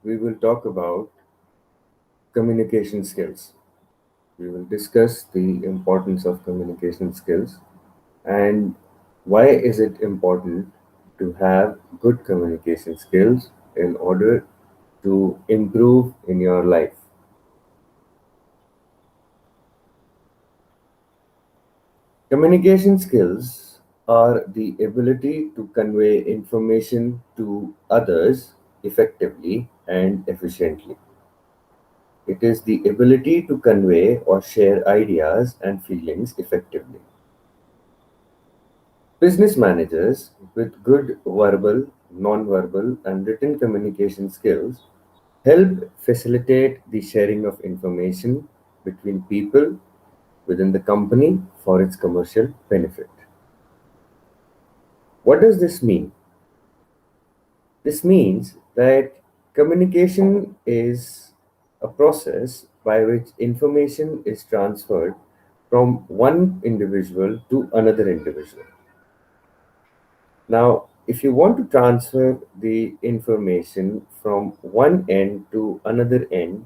we will talk about communication skills. We will discuss the importance of communication skills and why is it important to have good communication skills in order to improve in your life. Communication skills are the ability to convey information to others effectively and efficiently. It is the ability to convey or share ideas and feelings effectively. Business managers with good verbal, non-verbal, and written communication skills help facilitate the sharing of information between people within the company for its commercial benefit. What does this mean? This means that communication is a process by which information is transferred from one individual to another individual. Now, if you want to transfer the information from one end to another end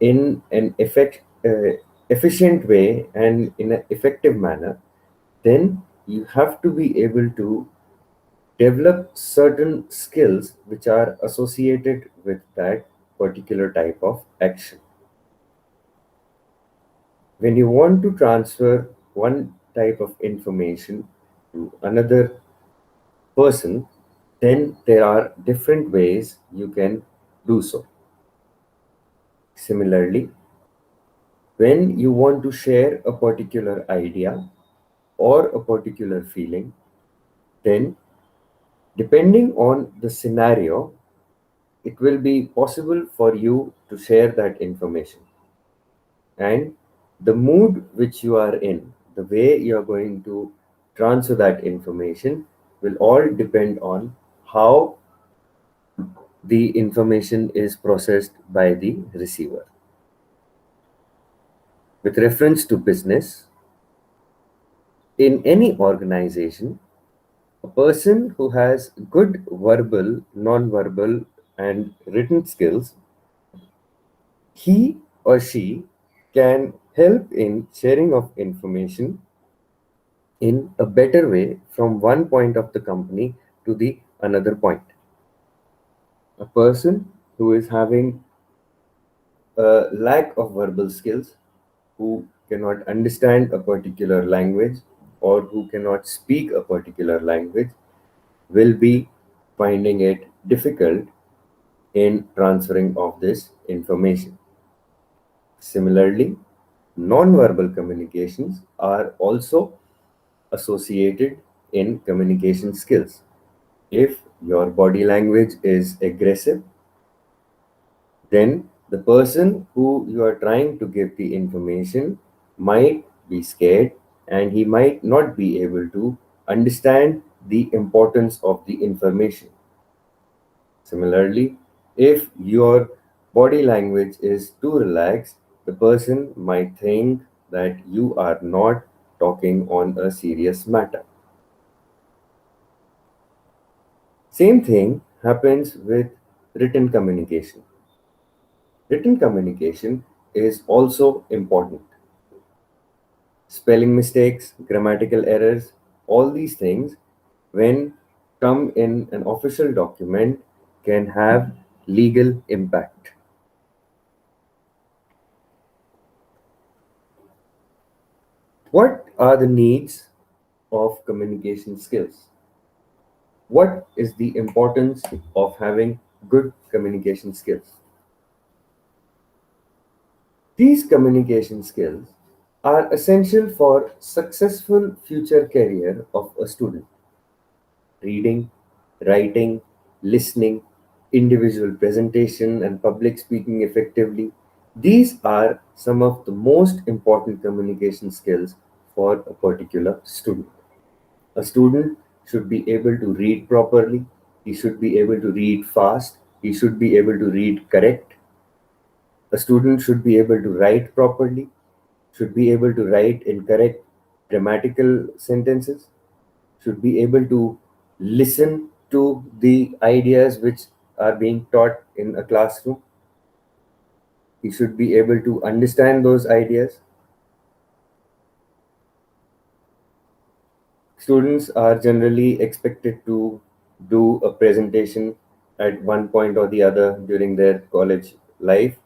in an efficient way and in an effective manner, then you have to be able to develop certain skills which are associated with that particular type of action. When you want to transfer one type of information to another person, then there are different ways you can do so. Similarly, when you want to share a particular idea or a particular feeling, then depending on the scenario, it will be possible for you to share that information. And the mood which you are in, the way you are going to transfer that information will all depend on how the information is processed by the receiver. With reference to business, in any organization, a person who has good verbal, non-verbal, and written skills, he or she can help in sharing of information in a better way from one point of the company to the another point. A person who is having a lack of verbal skills, who cannot understand a particular language or who cannot speak a particular language, will be finding it difficult in transferring of this information. Similarly, non-verbal communications are also associated in communication skills. If your body language is aggressive, then the person who you are trying to give the information might be scared and he might not be able to understand the importance of the information. Similarly, if your body language is too relaxed, the person might think that you are not talking on a serious matter. Same thing happens with written communication. Written communication is also important. Spelling mistakes, grammatical errors, all these things, when come in an official document, can have legal impact. What are the needs of communication skills? What is the importance of having good communication skills? These communication skills are essential for successful future career of a student. Reading, writing, listening, individual presentation, and public speaking effectively. These are some of the most important communication skills for a particular student. A student should be able to read properly, he should be able to read fast, he should be able to read correct. A student should be able to write properly, should be able to write in correct grammatical sentences, should be able to listen to the ideas which are being taught in a classroom. He should be able to understand those ideas. Students are generally expected to do a presentation at one point or the other during their college life.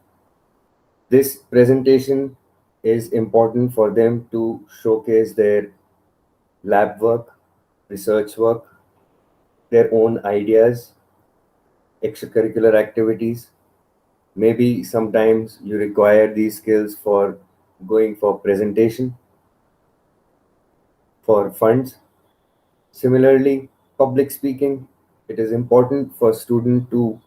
This presentation is important for them to showcase their lab work, research work, their own ideas, extracurricular activities. Maybe sometimes you require these skills for going for presentation, for funds. Similarly, public speaking, it is important for student to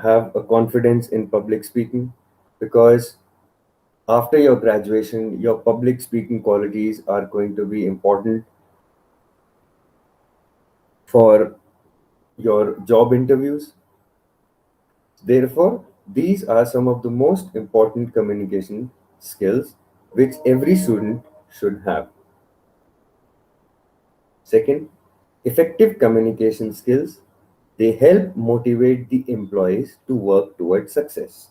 have a confidence in public speaking, because after your graduation, your public speaking qualities are going to be important for your job interviews. Therefore, these are some of the most important communication skills which every student should have. Second, effective communication skills. They help motivate the employees to work towards success.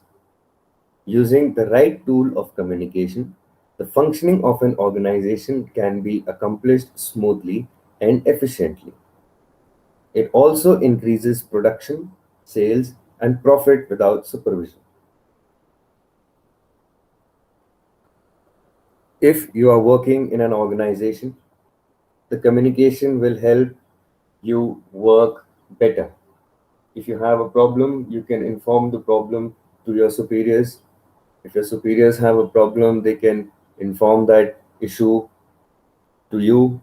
Using the right tool of communication, the functioning of an organization can be accomplished smoothly and efficiently. It also increases production, sales, and profit without supervision. If you are working in an organization, the communication will help you work better. If you have a problem, you can inform the problem to your superiors. If your superiors have a problem, they can inform that issue to you.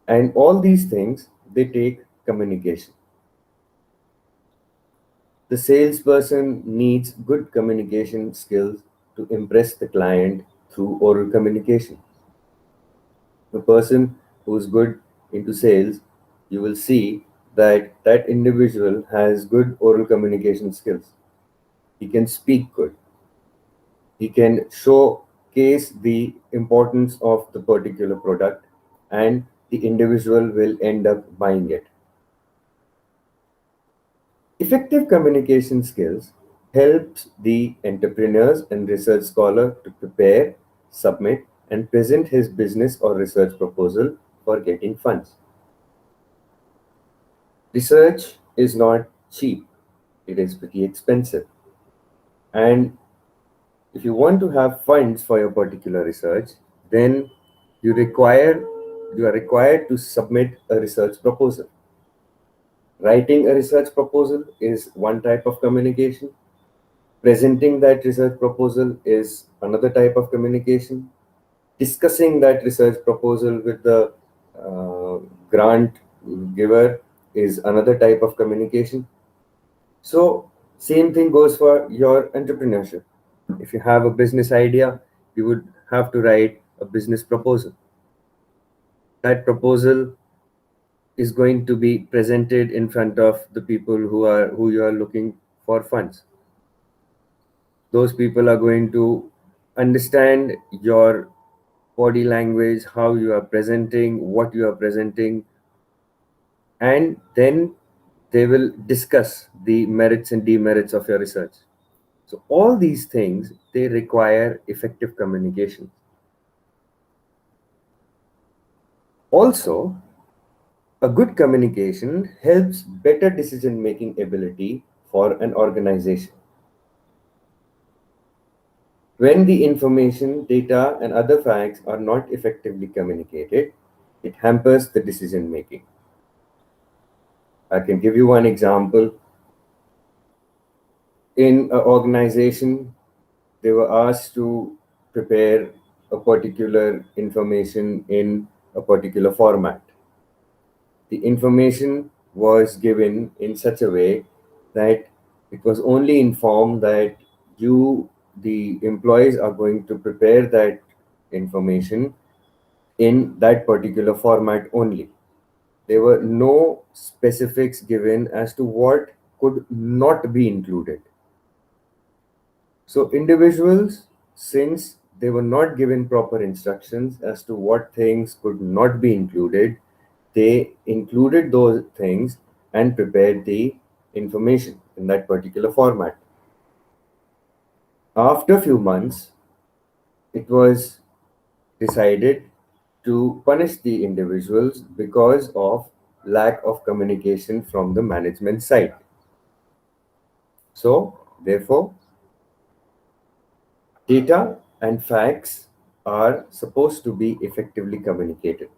And all these things, they take communication. The salesperson needs good communication skills to impress the client through oral communication. A person who's good into sales, you will see that that individual has good oral communication skills. He can speak good. He can showcase the importance of the particular product, and the individual will end up buying it. Effective communication skills helps the entrepreneurs and research scholar to prepare, submit, and present his business or research proposal for getting funds. Research is not cheap, it is pretty expensive. And if you want to have funds for your particular research, then you require you are required to submit a research proposal. Writing a research proposal is one type of communication. Presenting that research proposal is another type of communication. Discussing that research proposal with the uh, grant giver is another type of communication. So, same thing goes for your entrepreneurship. If you have a business idea, you would have to write a business proposal. That proposal is going to be presented in front of the people who you are looking for funds. Those people are going to understand your body language, how you are presenting, what you are presenting, and then they will discuss the merits and demerits of your research. So all these things, they require effective communication. Also, a good communication helps better decision making ability for an organization. When the information, data, and other facts are not effectively communicated, it hampers the decision making. I can give you one example. In an organization, they were asked to prepare a particular information in a particular format. The information was given in such a way that it was only informed that the employees, are going to prepare that information in that particular format only. There were no specifics given as to what could not be included. So, individuals, since they were not given proper instructions as to what things could not be included, they included those things and prepared the information in that particular format. After a few months, it was decided to punish the individuals because of lack of communication from the management side. So, therefore, data and facts are supposed to be effectively communicated.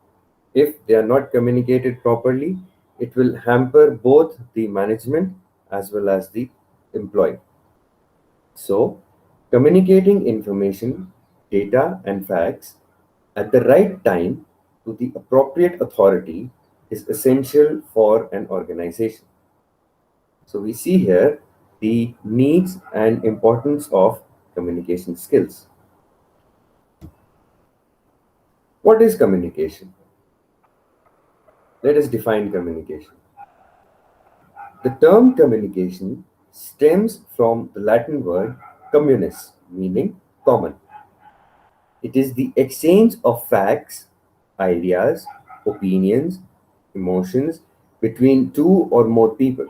If they are not communicated properly, it will hamper both the management as well as the employee. So, communicating information, data, and facts at the right time to the appropriate authority is essential for an organization. So, we see here the needs and importance of communication skills. What is communication? Let us define communication. The term communication stems from the Latin word communis, meaning common. It is the exchange of facts, ideas, opinions, emotions between two or more people.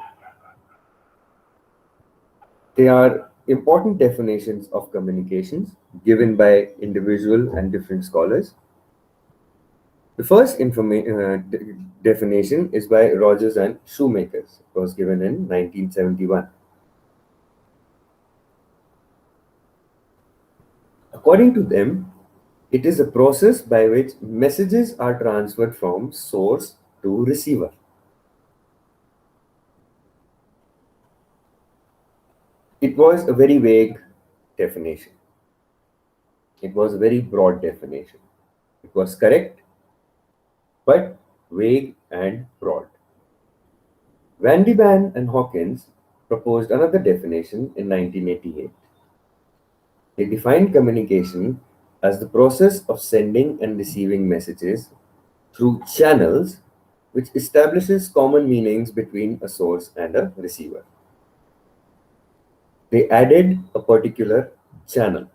They are important definitions of communications given by individual and different scholars. The first definition is by Rogers and Shoemakers. It was given in 1971. According to them, it is a process by which messages are transferred from source to receiver. It was a very vague definition. It was a very broad definition. It was correct, but vague and broad. Van de Ban and Hawkins proposed another definition in 1988. They defined communication as the process of sending and receiving messages through channels which establishes common meanings between a source and a receiver. They added a particular channel.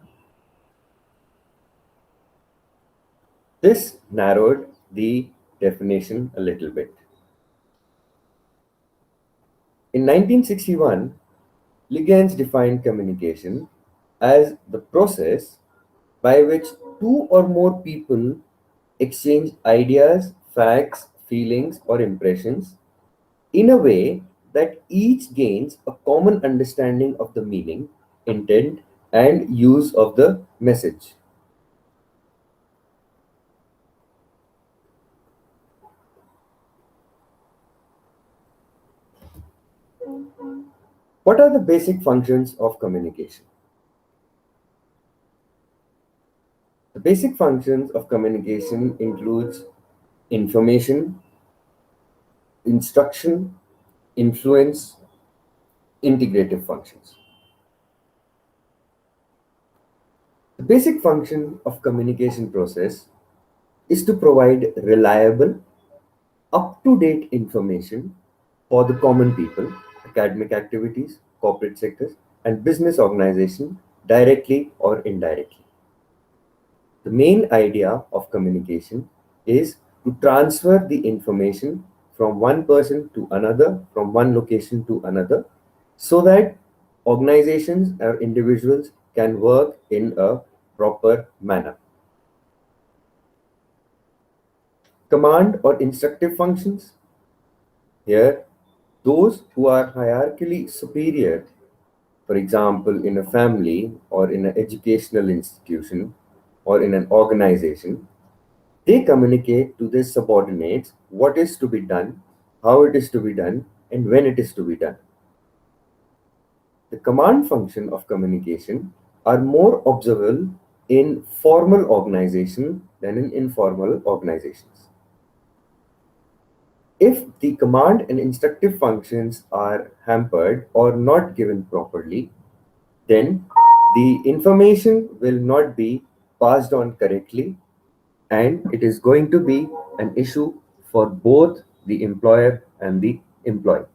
This narrowed the definition a little bit. In 1961, Liggins defined communication as the process by which two or more people exchange ideas, facts, feelings, or impressions in a way that each gains a common understanding of the meaning, intent, and use of the message. What are the basic functions of communication? The basic functions of communication includes information, instruction, influence, integrative functions. The basic function of communication process is to provide reliable, up-to-date information for the common people, academic activities, corporate sectors, and business organization directly or indirectly. The main idea of communication is to transfer the information from one person to another, from one location to another, so that organizations or individuals can work in a proper manner. Command or instructive functions. Here, those who are hierarchically superior, for example, in a family or in an educational institution or in an organization, they communicate to their subordinates what is to be done, how it is to be done, and when it is to be done. The command function of communication are more observable in formal organization than in informal organizations. If the command and instructive functions are hampered or not given properly, then the information will not be passed on correctly, and it is going to be an issue for both the employer and the employee.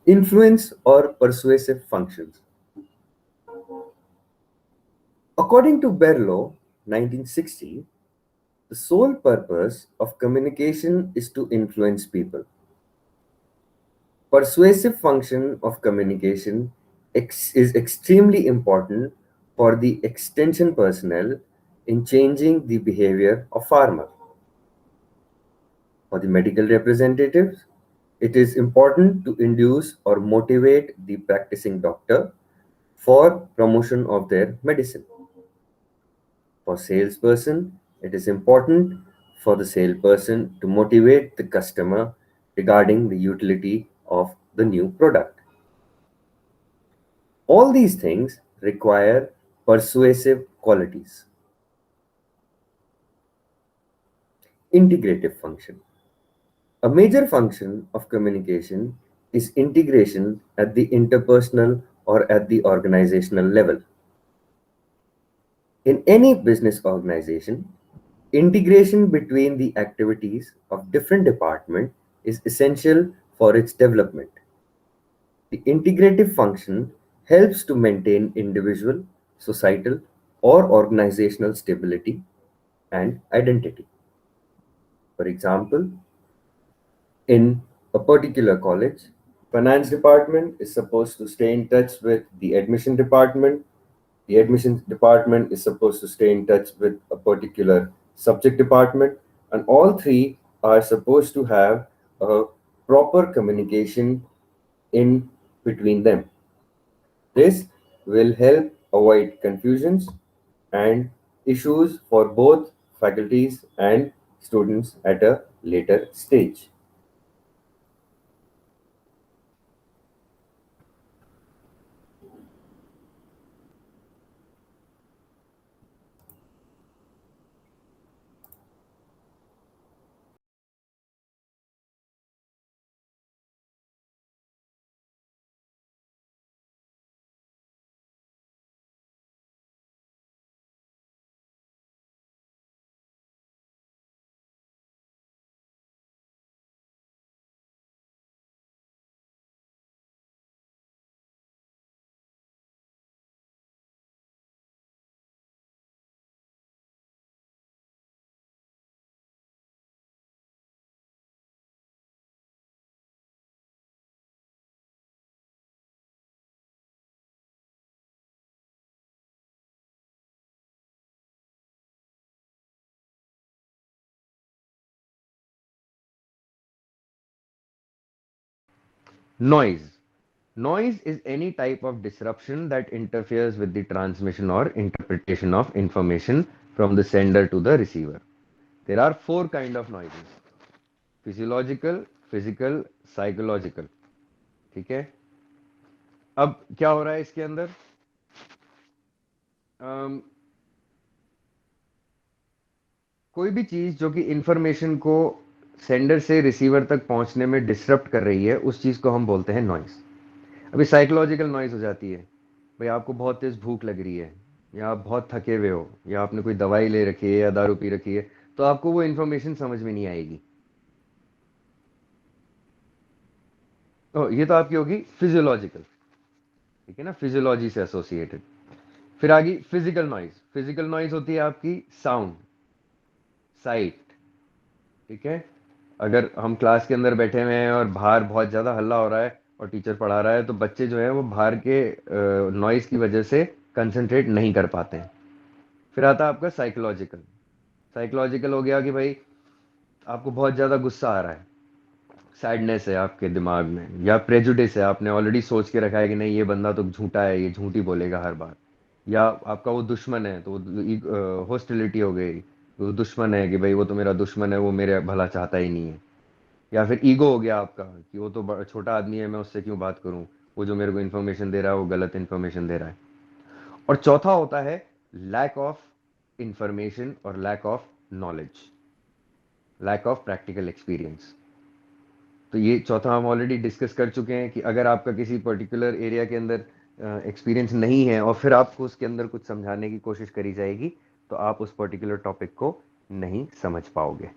Influence or persuasive functions. According to Berlow, 1960, The sole purpose of communication is to influence people. Persuasive function of communication is extremely important for the extension personnel in changing the behavior of farmer. For the medical representatives, it is important to induce or motivate the practicing doctor for promotion of their medicine. For salesperson, it is important for the salesperson to motivate the customer regarding the utility of the new product. All these things require persuasive qualities. Integrative function. A major function of communication is integration at the interpersonal or at the organizational level. In any business organization, integration between the activities of different departments is essential for its development. The integrative function helps to maintain individual, societal, or organizational stability and identity. For example, in a particular college, finance department is supposed to stay in touch with the admission department. The admissions department is supposed to stay in touch with a particular subject department, and all three are supposed to have a proper communication in between them. This will help avoid confusions and issues for both faculties and students at a later stage. Noise. Noise is any type of disruption that interferes with the transmission or interpretation of information from the sender to the receiver. There are four kind of noises: physiological, physical, psychological. ठीक है। अब क्या हो रहा है इसके अंदर? अम, कोई भी चीज जो कि इंफॉर्मेशन को सेंडर से रिसीवर तक पहुंचने में डिसरप्ट कर रही है, उस चीज को हम बोलते हैं नॉइस। अभी साइकोलॉजिकल नॉइज हो जाती है, भाई आपको बहुत तेज भूख लग रही है, या आप बहुत थके हुए हो, या आपने कोई दवाई ले रखी है या दारू पी रखी है, तो आपको वो इंफॉर्मेशन समझ में नहीं आएगी। ये तो आपकी होगी फिजियोलॉजिकल। ठीक है ना, फिजियोलॉजी से एसोसिएटेड। फिर आ गई फिजिकल नॉइज। फिजिकल नॉइज होती है आपकी साउंड, साइट। ठीक है। अगर हम क्लास के अंदर बैठे हुए हैं और बाहर बहुत ज़्यादा हल्ला हो रहा है और टीचर पढ़ा रहा है, तो बच्चे जो है वो बाहर के नॉइज़ की वजह से कंसंट्रेट नहीं कर पाते हैं। फिर आता है आपका साइकोलॉजिकल। साइकोलॉजिकल हो गया कि भाई आपको बहुत ज़्यादा गुस्सा आ रहा है, सैडनेस है आपके दिमाग में, या प्रेजुडिस है, आपने ऑलरेडी सोच के रखा है कि नहीं ये बंदा तो झूठा है, ये झूठी बोलेगा हर बार। या आपका वो दुश्मन है, तो हॉस्टिलिटी हो गई, वो दुश्मन है कि भाई वो तो मेरा दुश्मन है, वो मेरे भला चाहता ही नहीं है। या फिर ईगो हो गया आपका कि वो तो छोटा आदमी है, मैं उससे क्यों बात करूं, वो जो मेरे को इन्फॉर्मेशन दे रहा है वो गलत इन्फॉर्मेशन दे रहा है। और चौथा होता है लैक ऑफ इंफॉर्मेशन और lack of knowledge, lack of practical experience. तो ये चौथा हम ऑलरेडी डिस्कस कर चुके हैं कि अगर आपका किसी पर्टिकुलर एरिया के अंदर एक्सपीरियंस नहीं है और फिर आपको उसके अंदर कुछ समझाने की कोशिश करी जाएगी, तो आप उस पर्टिकुलर टॉपिक को नहीं समझ पाओगे।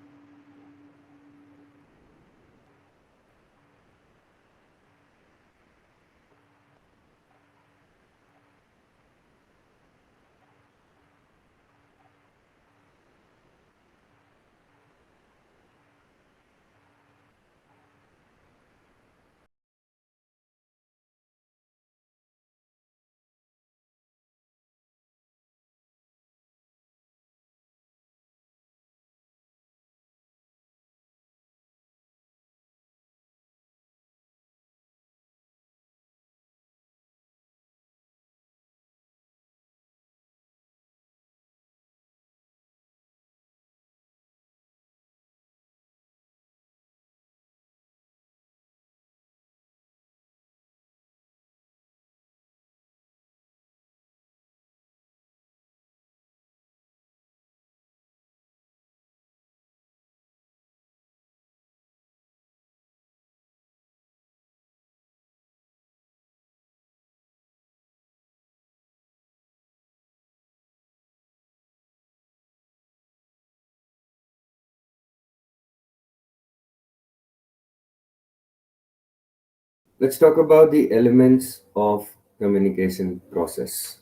Let's talk about the elements of communication process.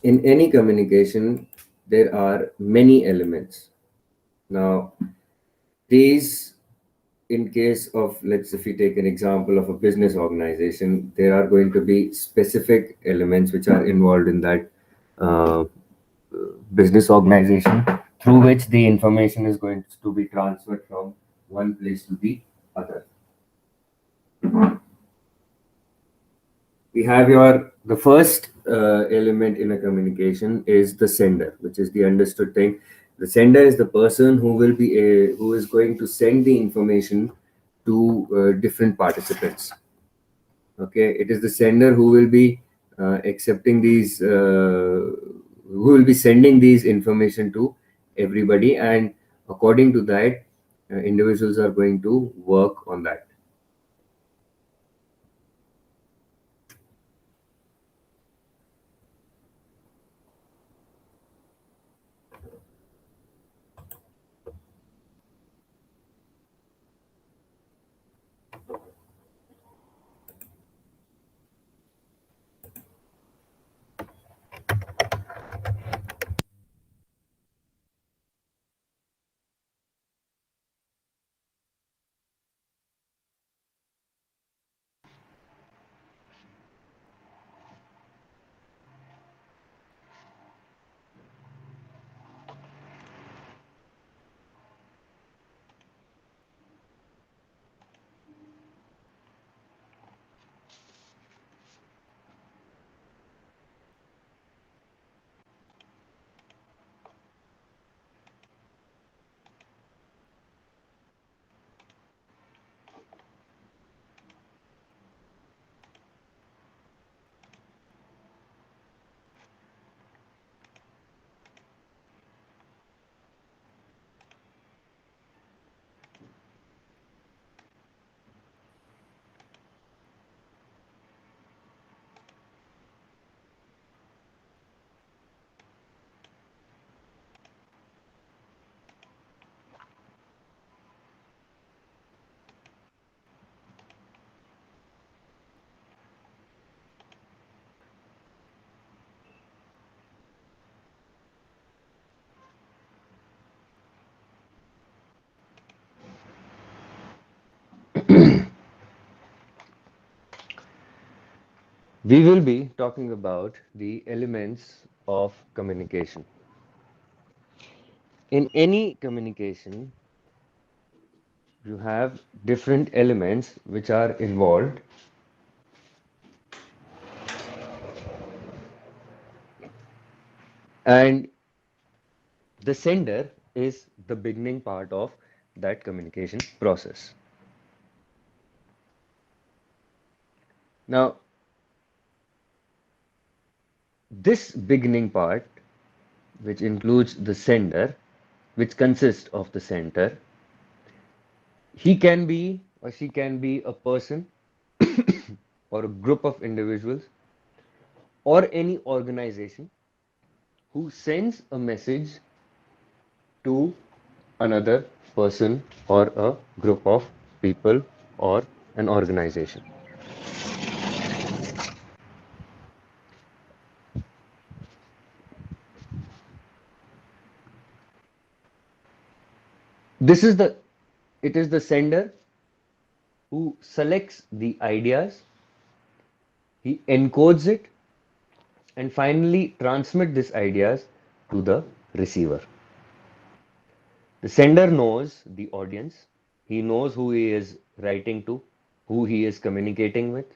In any communication, there are many elements. Now, these, in case of, let's, if we take an example of a business organization, there are going to be specific elements which are involved in that uh, business organization, through which the information is going to be transferred from one place to the other. We have your the first element in a communication is the sender, which is the understood thing. The sender is the person who will be who is going to send the information to different participants. Okay, it is the sender who will be accepting these who will be sending these information to everybody, and according to that, individuals are going to work on that. We will be talking about the elements of communication. In any communication, you have different elements which are involved, and the sender is the beginning part of that communication process. Now, this beginning part, which includes the sender, which consists of the sender, he can be or she can be a person or a group of individuals or any organization who sends a message to another person or a group of people or an organization. This is the it is the sender who selects the ideas, he encodes it, and finally transmit these ideas to the receiver. The sender knows the audience, he knows who he is writing to, who he is communicating with,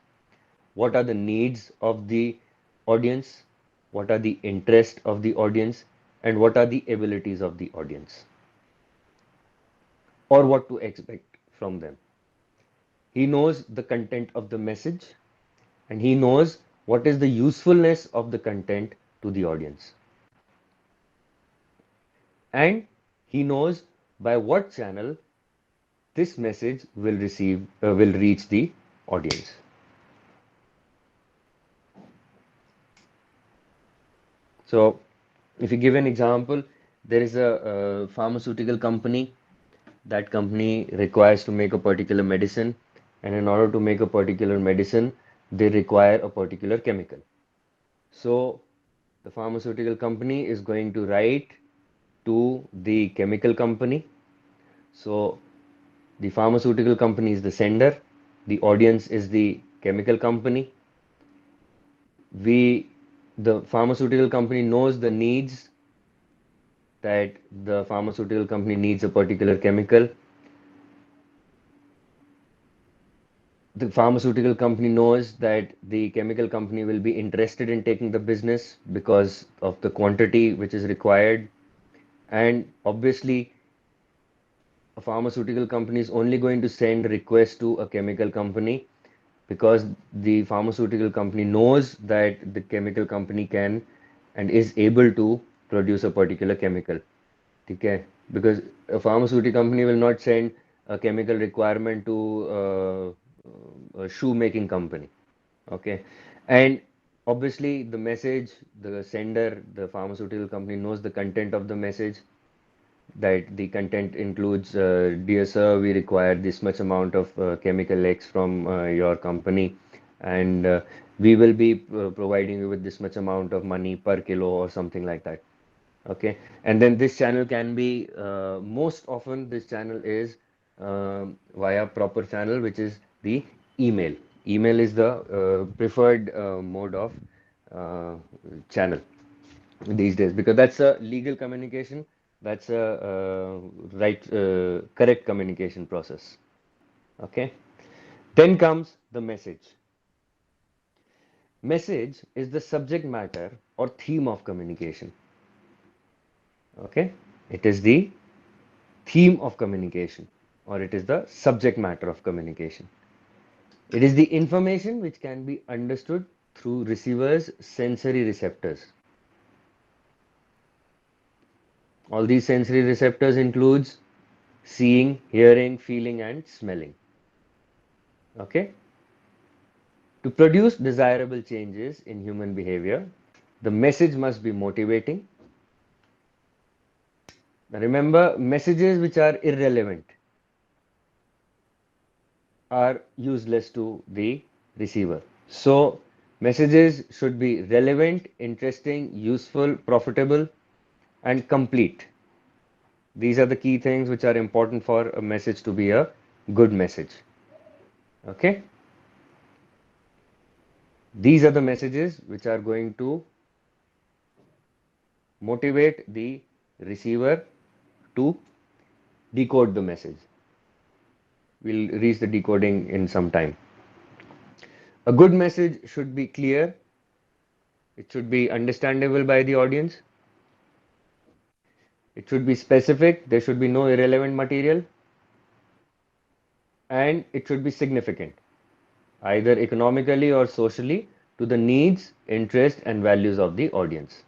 what are the needs of the audience, what are the interests of the audience, and what are the abilities of the audience, or what to expect from them. He knows the content of the message, and he knows what is the usefulness of the content to the audience. And he knows by what channel this message will reach the audience. So, if you give an example, there is a pharmaceutical company. That company requires to make a particular medicine, and in order to make a particular medicine, they require a particular chemical. So the pharmaceutical company is going to write to the chemical company. So the pharmaceutical company is the sender, the audience is the chemical company. The pharmaceutical company knows the needs, that the pharmaceutical company needs a particular chemical. The pharmaceutical company knows that the chemical company will be interested in taking the business because of the quantity which is required. And obviously, a pharmaceutical company is only going to send requests to a chemical company because the pharmaceutical company knows that the chemical company can and is able to produce a particular chemical. Okay, because a pharmaceutical company will not send a chemical requirement to a shoe making company. Okay, and obviously the message, the sender, the pharmaceutical company knows the content of the message, that the content includes, dear sir, we require this much amount of chemical X from your company, and we will be providing you with this much amount of money per kilo or something like that. Okay, and then this channel can be, most often this channel is via proper channel, which is the email. Email is the preferred mode of uh, channel these days, because that's a legal communication, that's a correct communication process. Okay, then comes the message. Message is the subject matter or theme of communication. Okay, it is the theme of communication, or it is the subject matter of communication. It is the information which can be understood through receivers' sensory receptors. All these sensory receptors includes seeing, hearing, feeling, and smelling. Okay? To produce desirable changes in human behavior, the message must be motivating. Now remember, messages which are irrelevant are useless to the receiver. So, messages should be relevant, interesting, useful, profitable, and complete. These are the key things which are important for a message to be a good message. Okay? These are the messages which are going to motivate the receiver to decode the message. We'll reach the decoding in some time. A good message should be clear, it should be understandable by the audience, it should be specific, there should be no irrelevant material, and it should be significant, either economically or socially, to the needs, interests, and values of the audience.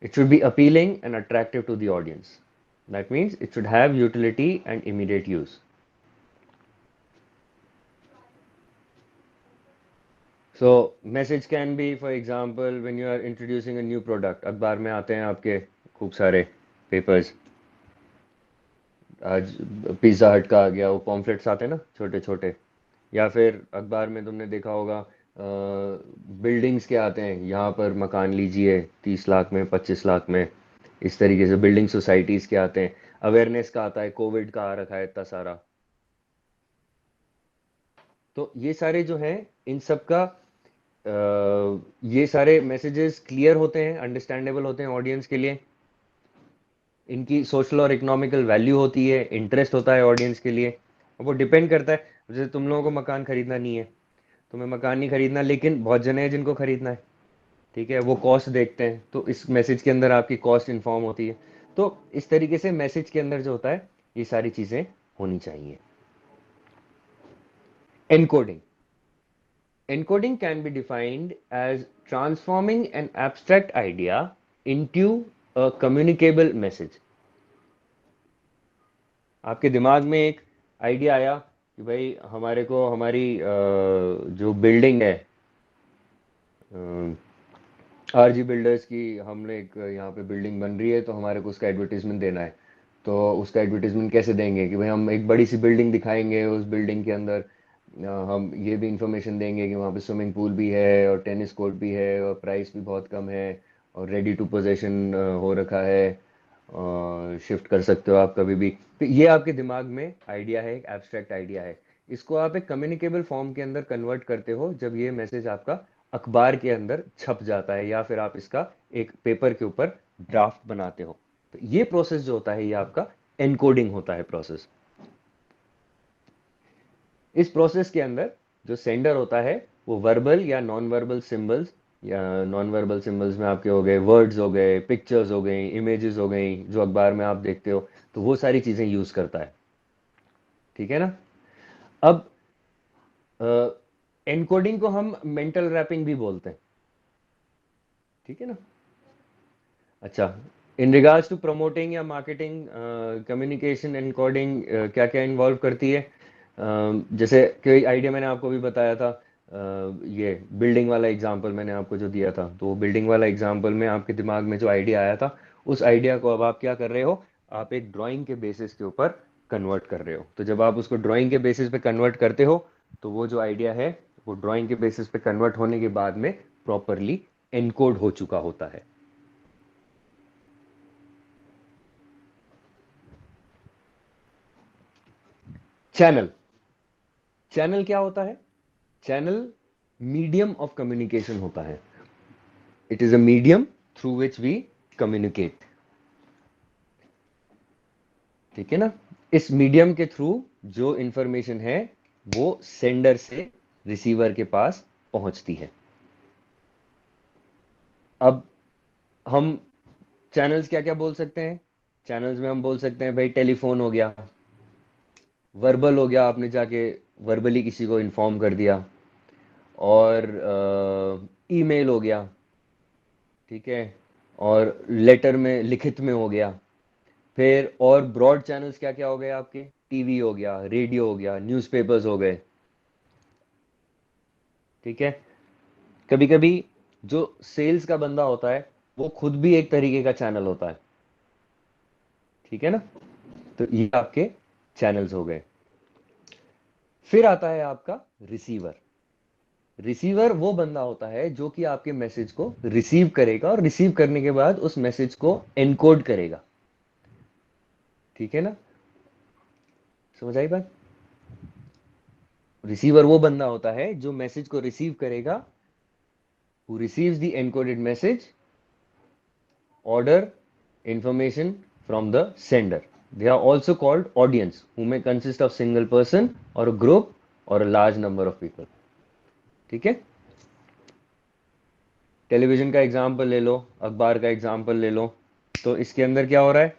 It should be appealing and attractive to the audience. That means it should have utility and immediate use. So message can be, for example, when you are introducing a new product, अखबार में आते हैं आपके खूब सारे papers. आज pizza हट का आ गया, वो पॉम्फलेट्स आते हैं ना छोटे छोटे, या फिर अखबार में तुमने देखा होगा बिल्डिंग्स के आते हैं, यहाँ पर मकान लीजिए 30 लाख में, 25 लाख में, इस तरीके से बिल्डिंग सोसाइटीज के आते हैं, अवेयरनेस का आता है, कोविड का आ रखा है इतना सारा। तो ये सारे जो हैं इन सब का ये सारे मैसेजेस क्लियर होते हैं, अंडरस्टैंडेबल होते हैं ऑडियंस के लिए, इनकी सोशल और इकोनॉमिकल वैल्यू होती है, इंटरेस्ट होता है ऑडियंस के लिए। वो डिपेंड करता है, जैसे तुम लोगों को मकान खरीदना नहीं है, तुम्हें मकान नहीं खरीदना, लेकिन बहुत जने हैं जिनको खरीदना है, ठीक है, वो कॉस्ट देखते हैं, तो इस मैसेज के अंदर आपकी कॉस्ट इन्फॉर्म होती है। तो इस तरीके से मैसेज के अंदर जो होता है ये सारी चीजें होनी चाहिए। Encoding. Encoding can be defined as transforming an abstract idea into a communicable message. आपके दिमाग में एक आइडिया आया कि भाई हमारे को हमारी जो बिल्डिंग है आरजी बिल्डर्स की, हमने एक यहाँ पे बिल्डिंग बन रही है, तो हमारे को उसका एडवर्टीजमेंट देना है। तो उसका एडवर्टीजमेंट कैसे देंगे कि भाई हम एक बड़ी सी बिल्डिंग दिखाएंगे, उस बिल्डिंग के अंदर हम ये भी इंफॉर्मेशन देंगे कि वहाँ पे स्विमिंग पूल भी है और टेनिस कोर्ट भी है और प्राइस भी बहुत कम है और रेडी टू पोजेशन हो रखा है, शिफ्ट कर सकते हो आप कभी भी। तो ये आपके दिमाग में आइडिया है, एक एब्स्ट्रैक्ट आइडिया है। इसको आप एक कम्युनिकेबल फॉर्म के अंदर कन्वर्ट करते हो जब ये मैसेज आपका अखबार के अंदर छप जाता है या फिर आप इसका एक पेपर के ऊपर ड्राफ्ट बनाते हो। तो ये प्रोसेस जो होता है ये आपका एनकोडिंग होता है प्रोसेस। इस प्रोसेस के अंदर जो सेंडर होता है वो वर्बल या नॉन वर्बल सिंबल्स, या नॉन वर्बल सिंबल्स में आपके हो गए वर्ड्स, हो गए पिक्चर्स, हो गई इमेजेस, हो गई जो अखबार में आप देखते हो, तो वो सारी चीजें यूज करता है। ठीक है ना। अब एनकोडिंग को हम मेंटल रैपिंग भी बोलते हैं। ठीक है ना। अच्छा, इन रिगार्ड्स टू प्रमोटिंग या मार्केटिंग कम्युनिकेशन एनकोडिंग क्या क्या इन्वॉल्व करती है। जैसे कोई आइडिया मैंने आपको भी बताया था, ये बिल्डिंग वाला एग्जांपल मैंने आपको जो दिया था, तो बिल्डिंग वाला एग्जांपल में आपके दिमाग में जो आइडिया आया था, उस आइडिया को अब आप क्या कर रहे हो, आप एक ड्राइंग के बेसिस के ऊपर कन्वर्ट कर रहे हो। तो जब आप उसको ड्राइंग के बेसिस पे कन्वर्ट करते हो तो वो जो आइडिया है वो ड्राइंग के बेसिस पे कन्वर्ट होने के बाद में प्रॉपरली एनकोड हो चुका होता है। चैनल। चैनल क्या होता है? चैनल मीडियम ऑफ कम्युनिकेशन होता है। It is a medium through which we communicate. ठीक है ना। इस मीडियम के थ्रू जो इंफॉर्मेशन है वो सेंडर से रिसीवर के पास पहुंचती है। अब हम चैनल्स क्या क्या बोल सकते हैं? चैनल्स में हम बोल सकते हैं भाई टेलीफोन हो गया, वर्बल हो गया, आपने जाके वर्बली किसी को इन्फॉर्म कर दिया, और ईमेल हो गया। ठीक है। और लेटर में, लिखित में हो गया। फिर और ब्रॉड चैनल्स क्या क्या हो गए आपके? टीवी हो गया, रेडियो हो गया, न्यूज़पेपर्स हो गए। ठीक है। कभी कभी जो सेल्स का बंदा होता है वो खुद भी एक तरीके का चैनल होता है। ठीक है ना। तो ये आपके चैनल्स हो गए। फिर आता है आपका रिसीवर। रिसीवर वो बंदा होता है जो कि आपके मैसेज को रिसीव करेगा और रिसीव करने के बाद उस मैसेज को एनकोड करेगा। ठीक है ना। समझ आई बात? रिसीवर वो बंदा होता है जो मैसेज को रिसीव करेगा, who receives the encoded message, order information from the sender. They are also called audience, who may consist of single person or a group or a large number of people. ठीक है। Television का example ले लो, अखबार का example ले लो। तो इसके अंदर क्या हो रहा है?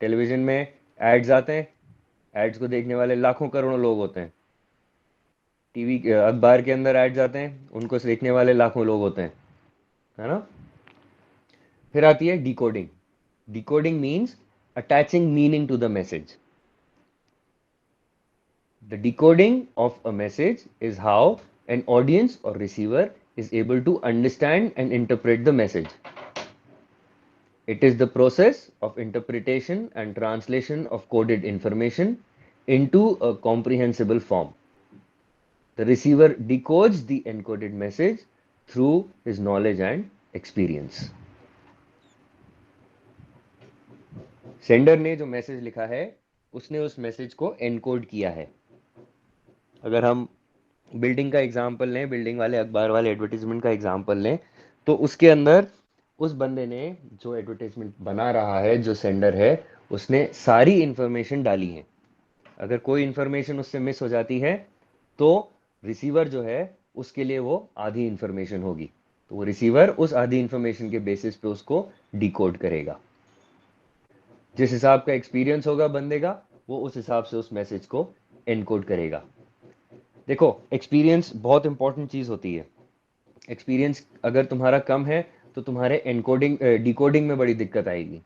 टेलीविजन में एड्स आते हैं, एड्स को देखने वाले लाखों करोड़ों लोग होते हैं। टीवी, अखबार के अंदर एड्स आते हैं, उनको देखने वाले लाखों लोग होते हैं, है ना। फिर आती है decoding. Decoding means attaching meaning to the message. The decoding of a message is how an audience or receiver is able to understand and interpret the message. It is the process of interpretation and translation of coded information into a comprehensible form. The receiver decodes the encoded message through his knowledge and experience. Sender ने जो message लिखा है उसने उस message को encode किया है। अगर हम बिल्डिंग का एग्जाम्पल लें, बिल्डिंग वाले अखबार वाले एडवर्टीजमेंट का एग्जाम्पल लें, तो उसके अंदर उस बंदे ने जो एडवर्टीजमेंट बना रहा है, जो सेंडर है, उसने सारी इंफॉर्मेशन डाली है। अगर कोई इंफॉर्मेशन उससे मिस हो जाती है तो रिसीवर जो है उसके लिए वो आधी इंफॉर्मेशन होगी, तो वो रिसीवर उस आधी इंफॉर्मेशन के बेसिस पे उसको डिकोड करेगा। जिस हिसाब का एक्सपीरियंस होगा बंदे का, वो उस हिसाब से उस मैसेज को एनकोड करेगा। देखो, एक्सपीरियंस बहुत इंपॉर्टेंट चीज होती है। एक्सपीरियंस अगर तुम्हारा कम है तो तुम्हारे एनकोडिंग डिकोडिंग में बड़ी दिक्कत आएगी।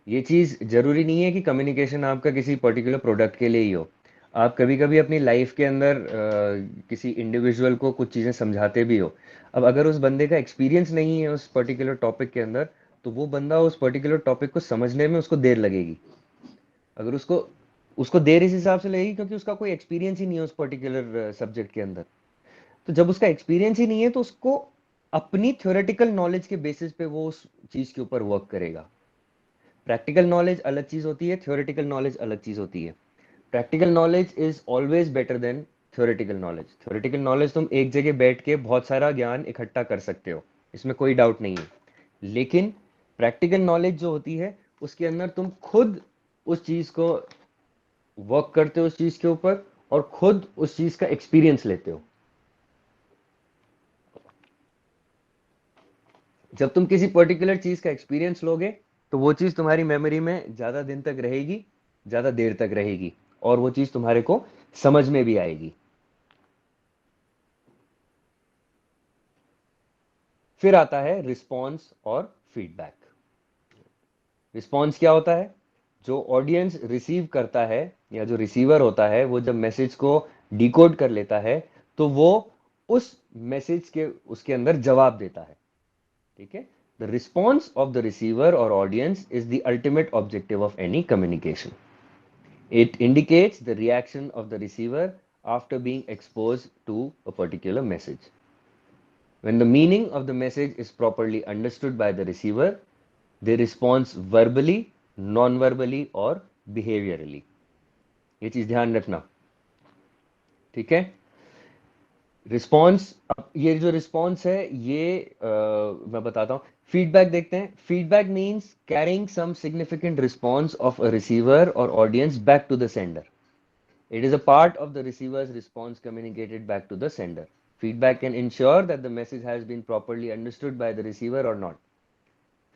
ये चीज जरूरी नहीं है कि कम्युनिकेशन आपका किसी पर्टिकुलर प्रोडक्ट के लिए ही हो। आप कभी कभी अपनी लाइफ के अंदर किसी इंडिविजुअल को कुछ चीजें समझाते भी हो। अब अगर उस बंदे का एक्सपीरियंस नहीं है उस पर्टिकुलर टॉपिक के अंदर, तो वो बंदा उस पर्टिकुलर टॉपिक को समझने में उसको देर लगेगी। अगर उसको उसको देर इस हिसाब से लगेगी क्योंकि उसका कोई एक्सपीरियंस ही नहीं है उस पर्टिकुलर सब्जेक्ट के अंदर। तो जब उसका एक्सपीरियंस ही नहीं है तो उसको अपनी थ्योरेटिकल नॉलेज के बेसिस पे वो उस चीज के ऊपर वर्क करेगा। प्रैक्टिकल नॉलेज अलग चीज होती है, थ्योरेटिकल नॉलेज अलग चीज होती है। Practical knowledge is always better than theoretical knowledge. Theoretical knowledge तुम एक जगह बैठ के बहुत सारा ज्ञान इकट्ठा कर सकते हो, इसमें कोई डाउट नहीं है। लेकिन प्रैक्टिकल नॉलेज जो होती है उसके अंदर तुम खुद उस चीज को वर्क करते हो उस चीज के ऊपर, और खुद उस चीज का एक्सपीरियंस लेते हो। जब तुम किसी पर्टिकुलर चीज का एक्सपीरियंस लोगे तो वो चीज तुम्हारी मेमोरी में ज्यादा दिन तक रहेगी, ज्यादा देर तक रहेगी, और वो चीज तुम्हारे को समझ में भी आएगी। फिर आता है रिस्पॉन्स और फीडबैक। रिस्पॉन्स क्या होता है? जो ऑडियंस रिसीव करता है या जो रिसीवर होता है वो जब मैसेज को डिकोड कर लेता है तो वो उस मैसेज के उसके अंदर जवाब देता है। ठीक है? The response of the receiver और audience is the ultimate objective of any communication. It indicates the reaction of the receiver after being exposed to a particular message. When the meaning of the message is properly understood by the receiver, they respond verbally, non-verbally और behaviorally. ये चीज ध्यान रखना। ठीक है? Response, अब ये जो रिस्पॉन्स है ये मैं बताता हूं। फीडबैक देखते हैं। Feedback means carrying some significant response of a receiver और audience back to the sender. It is a part of the receiver's response communicated back to the sender. Feedback can ensure that the message has been properly understood by the receiver or not.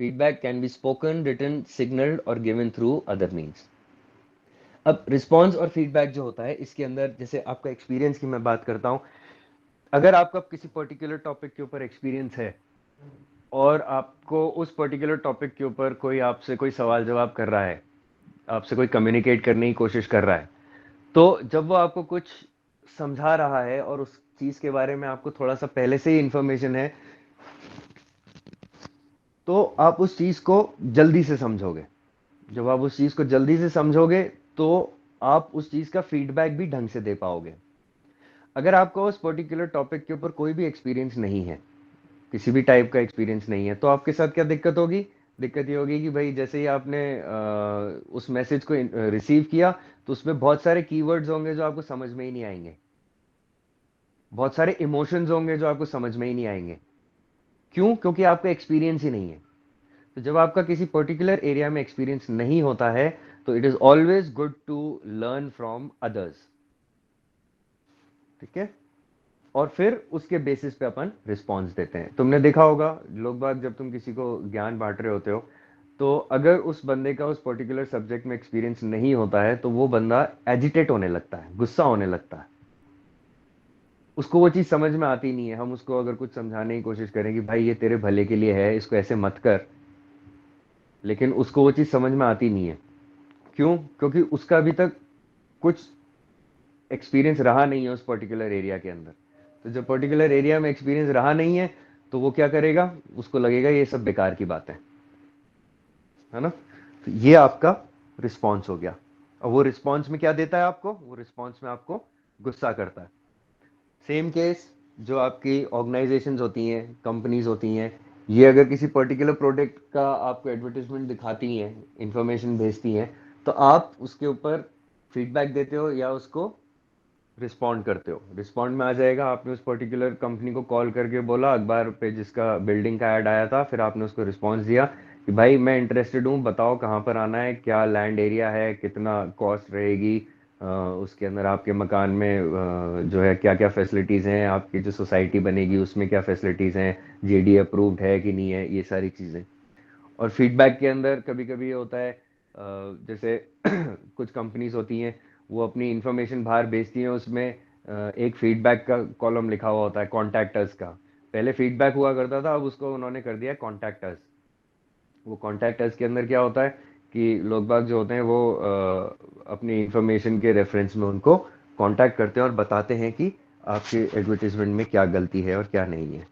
Feedback can be spoken, written, signaled or given through other means. अब response और feedback जो होता है इसके अंदर, जैसे आपका experience की मैं बात करता हूं। अगर आपका किसी पर्टिकुलर टॉपिक के ऊपर एक्सपीरियंस है और आपको उस पर्टिकुलर टॉपिक के ऊपर कोई आपसे कोई सवाल जवाब कर रहा है, आपसे कोई कम्युनिकेट करने की कोशिश कर रहा है, तो जब वो आपको कुछ समझा रहा है और उस चीज के बारे में आपको थोड़ा सा पहले से ही इंफॉर्मेशन है, तो आप उस चीज को जल्दी से समझोगे। जब आप उस चीज को जल्दी से समझोगे तो आप उस चीज का फीडबैक भी ढंग से दे पाओगे। अगर आपको उस पर्टिकुलर टॉपिक के ऊपर कोई भी एक्सपीरियंस नहीं है, किसी भी टाइप का एक्सपीरियंस नहीं है, तो आपके साथ क्या दिक्कत होगी? दिक्कत ये होगी कि भाई जैसे ही आपने उस मैसेज को रिसीव किया तो उसमें बहुत सारे कीवर्ड्स होंगे जो आपको समझ में ही नहीं आएंगे, बहुत सारे इमोशंस होंगे जो आपको समझ में ही नहीं आएंगे। क्यों? क्योंकि आपका एक्सपीरियंस ही नहीं है। तो जब आपका किसी पर्टिकुलर एरिया में एक्सपीरियंस नहीं होता है तो it is always good to learn from others. ठीक है? और फिर उसके बेसिस पे अपन रिस्पॉन्स देते हैं। तुमने देखा होगा लोग बाग, जब तुम किसी को ज्ञान बांट रहे होते हो तो अगर उस बंदे का उस पर्टिकुलर सब्जेक्ट में एक्सपीरियंस नहीं होता है तो वो बंदा एजिटेट होने लगता है, गुस्सा होने लगता है। उसको वो चीज समझ में आती नहीं है। हम उसको अगर कुछ समझाने की कोशिश करें कि भाई ये तेरे भले के लिए है, इसको ऐसे मत कर, लेकिन उसको वो चीज समझ में आती नहीं है। क्यों? क्योंकि उसका अभी तक कुछ एक्सपीरियंस रहा नहीं है उस पर्टिकुलर एरिया के अंदर। तो जब पर्टिकुलर एरिया में एक्सपीरियंस रहा नहीं है तो वो क्या करेगा? उसको लगेगा ये सब बेकार की बात है ना? तो ये आपका रिस्पॉन्स हो गया। और वो रिस्पॉन्स में क्या देता है आपको? वो रिस्पॉन्स में आपको गुस्सा करता है। सेम केस, जो आपकी ऑर्गेनाइजेशंस होती हैं, कंपनीज होती हैं, ये अगर किसी पर्टिकुलर प्रोडक्ट का आपको एडवर्टाइजमेंट दिखाती हैं, इंफॉर्मेशन भेजती हैं, तो आप उसके ऊपर फीडबैक देते हो या उसको रिस्पॉन्ड करते हो। रिस्पॉन्ड में आ जाएगा, आपने उस पर्टिकुलर कंपनी को कॉल करके बोला, अखबार पे जिसका बिल्डिंग का ऐड आया था, फिर आपने उसको रिस्पॉन्स दिया कि भाई मैं इंटरेस्टेड हूँ, बताओ कहाँ पर आना है, क्या लैंड एरिया है, कितना कॉस्ट रहेगी, उसके अंदर आपके मकान में जो है क्या क्या फैसिलिटीज़ हैं, आपकी जो सोसाइटी बनेगी उसमें क्या फैसिलिटीज़ हैं, जेडी अप्रूव्ड है कि नहीं है, ये सारी चीज़ें। और फीडबैक के अंदर कभी कभी ये होता है, जैसे कुछ कंपनीज होती हैं, वो अपनी इंफॉर्मेशन बाहर भेजती हैं, उसमें एक फीडबैक का कॉलम लिखा हुआ होता है, कॉन्टैक्ट अस का। पहले फीडबैक हुआ करता था, अब उसको उन्होंने कर दिया कॉन्टैक्ट अस। वो कॉन्टैक्ट अस के अंदर क्या होता है कि लोग बाग जो होते हैं वो अपनी इंफॉर्मेशन के रेफरेंस में उनको कॉन्टैक्ट करते हैं और बताते हैं कि आपके एडवर्टीजमेंट में क्या गलती है और क्या नहीं है।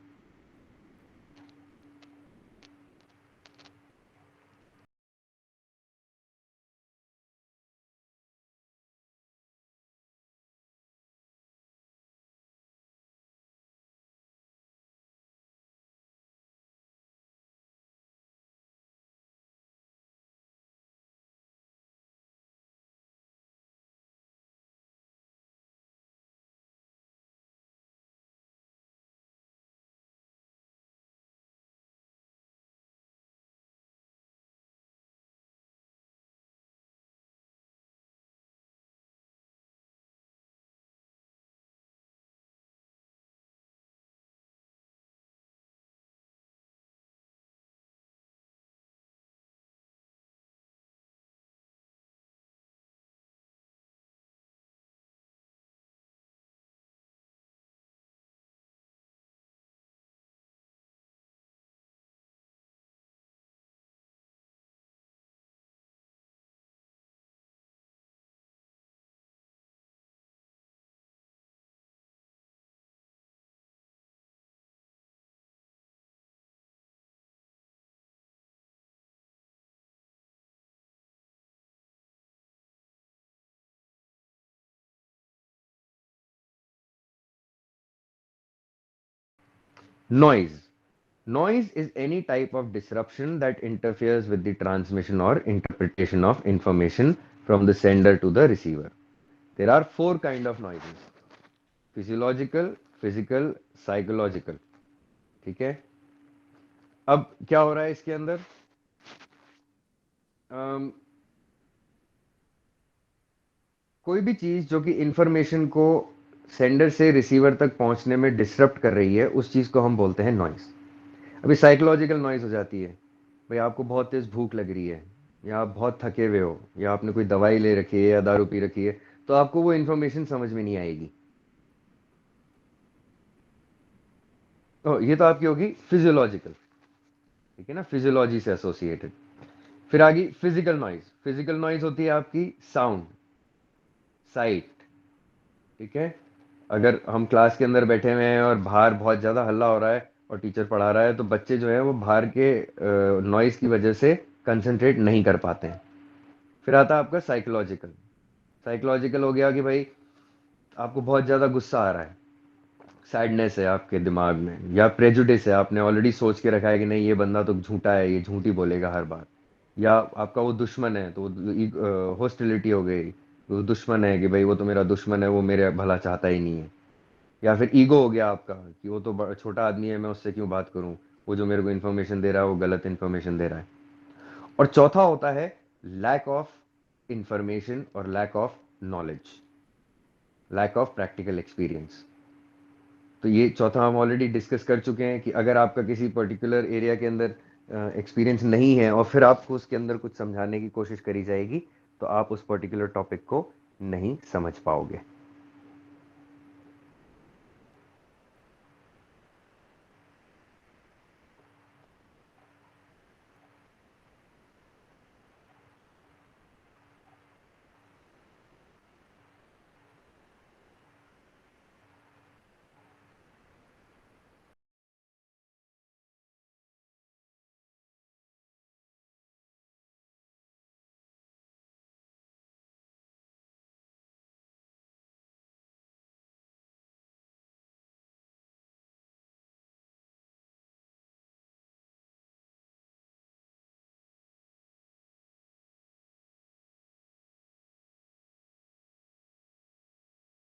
Noise. Noise is any type of disruption that interferes with the transmission or interpretation of information from the sender to the receiver. There are four kind of noises: physiological, physical, psychological. ठीक है? अब क्या हो रहा है इसके अंदर? कोई भी चीज जो कि इंफॉर्मेशन को सेंडर से रिसीवर तक पहुंचने में डिसरप्ट कर रही है, उस चीज को हम बोलते हैं नॉइस। अभी साइकोलॉजिकल नॉइज हो जाती है, भाई आपको बहुत तेज भूख लग रही है, या आप बहुत थके हुए हो, या आपने कोई दवाई ले रखी है या दारू पी रखी है, तो आपको वो इंफॉर्मेशन समझ में नहीं आएगी। तो ये तो आपकी होगी फिजियोलॉजिकल, ठीक है ना, फिजियोलॉजी से एसोसिएटेड। फिर आगे फिजिकल नॉइज। फिजिकल नॉइज होती है आपकी साउंड, साइट, ठीक है। अगर हम क्लास के अंदर बैठे हुए हैं और बाहर बहुत ज्यादा हल्ला हो रहा है और टीचर पढ़ा रहा है, तो बच्चे जो है वो बाहर के नॉइज की वजह से कंसंट्रेट नहीं कर पाते हैं। फिर आता है आपका साइकोलॉजिकल। साइकोलॉजिकल हो गया कि भाई आपको बहुत ज्यादा गुस्सा आ रहा है, सैडनेस है आपके दिमाग में, या प्रेजुडिस है, आपने ऑलरेडी सोच के रखा है कि नहीं ये बंदा तो झूठा है, ये झूठी बोलेगा हर बार, या आपका वो दुश्मन है, तो हॉस्टिलिटी हो गई, वो दुश्मन है कि भाई वो तो मेरा दुश्मन है, वो मेरे भला चाहता ही नहीं है। या फिर ईगो हो गया आपका कि वो तो छोटा आदमी है, मैं उससे क्यों बात करूं, वो जो मेरे को इन्फॉर्मेशन दे रहा है वो गलत इन्फॉर्मेशन दे रहा है। और चौथा होता है लैक ऑफ इंफॉर्मेशन और lack of knowledge, lack of practical experience. तो ये चौथा हम ऑलरेडी डिस्कस कर चुके हैं कि अगर आपका किसी पर्टिकुलर एरिया के अंदर एक्सपीरियंस नहीं है और फिर आपको उसके अंदर कुछ समझाने की कोशिश करी जाएगी, तो आप उस पर्टिकुलर टॉपिक को नहीं समझ पाओगे।